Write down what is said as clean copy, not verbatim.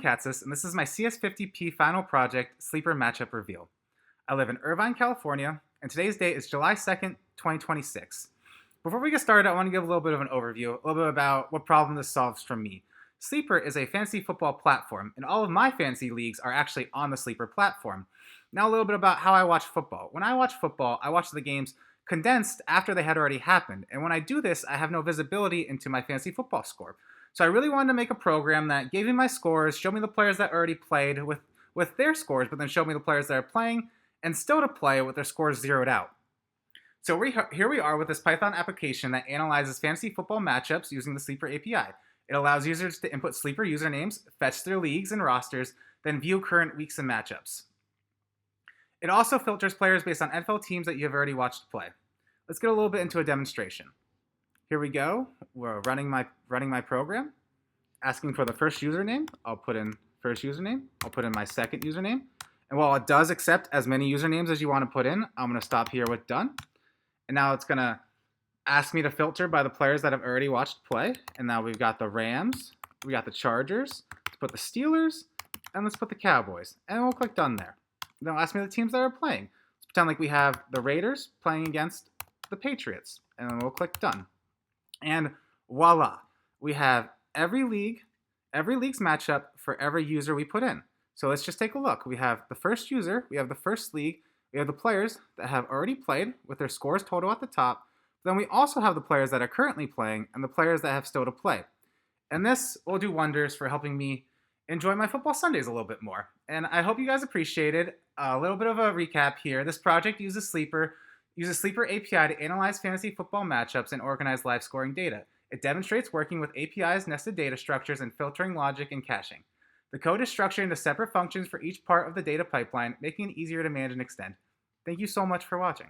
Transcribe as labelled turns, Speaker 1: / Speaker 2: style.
Speaker 1: Katzis, and this is my CS50P final project, Sleeper Matchup Reveal. I live in Irvine, California, and today's date is July 2nd, 2026. Before we get started, I want to give a little bit of an overview, a little bit about what problem this solves for me. Sleeper is a fantasy football platform, and all of my fantasy leagues are actually on the Sleeper platform. Now a little bit about how I watch football. When I watch football, I watch the games condensed after they had already happened, and when I do this, I have no visibility into my fantasy football score. So I really wanted to make a program that gave me my scores, showed me the players that already played with their scores, but then showed me the players that are playing and still to play with their scores zeroed out. So here we are with this Python application that analyzes fantasy football matchups using the Sleeper API. It allows users to input Sleeper usernames, fetch their leagues and rosters, then view current weeks and matchups. It also filters players based on NFL teams that you have already watched play. Let's get a little bit into a demonstration. Here we go. We're running my program, asking for the first username. I'll put in first username. I'll put in my second username. And while it does accept as many usernames as you want to put in, I'm going to stop here with done. And now it's going to ask me to filter by the players that I've already watched play. And now we've got the Rams, we got the Chargers, let's put the Steelers, and let's put the Cowboys. And we'll click done there. Then it'll ask me the teams that are playing. Let's pretend like we have the Raiders playing against the Patriots. And then we'll click done. And voila, we have every league's matchup for every user we put in. So let's just take a look. We have the first user, we have the first league, we have the players that have already played with their scores total at the top. Then we also have the players that are currently playing and the players that have still to play. And this will do wonders for helping me enjoy my football Sundays a little bit more. And I hope you guys appreciated. A little bit of a recap here. This project uses Sleeper API to analyze fantasy football matchups and organize live scoring data. It demonstrates working with API's nested data structures and filtering logic and caching. The code is structured into separate functions for each part of the data pipeline, making it easier to manage and extend. Thank you so much for watching.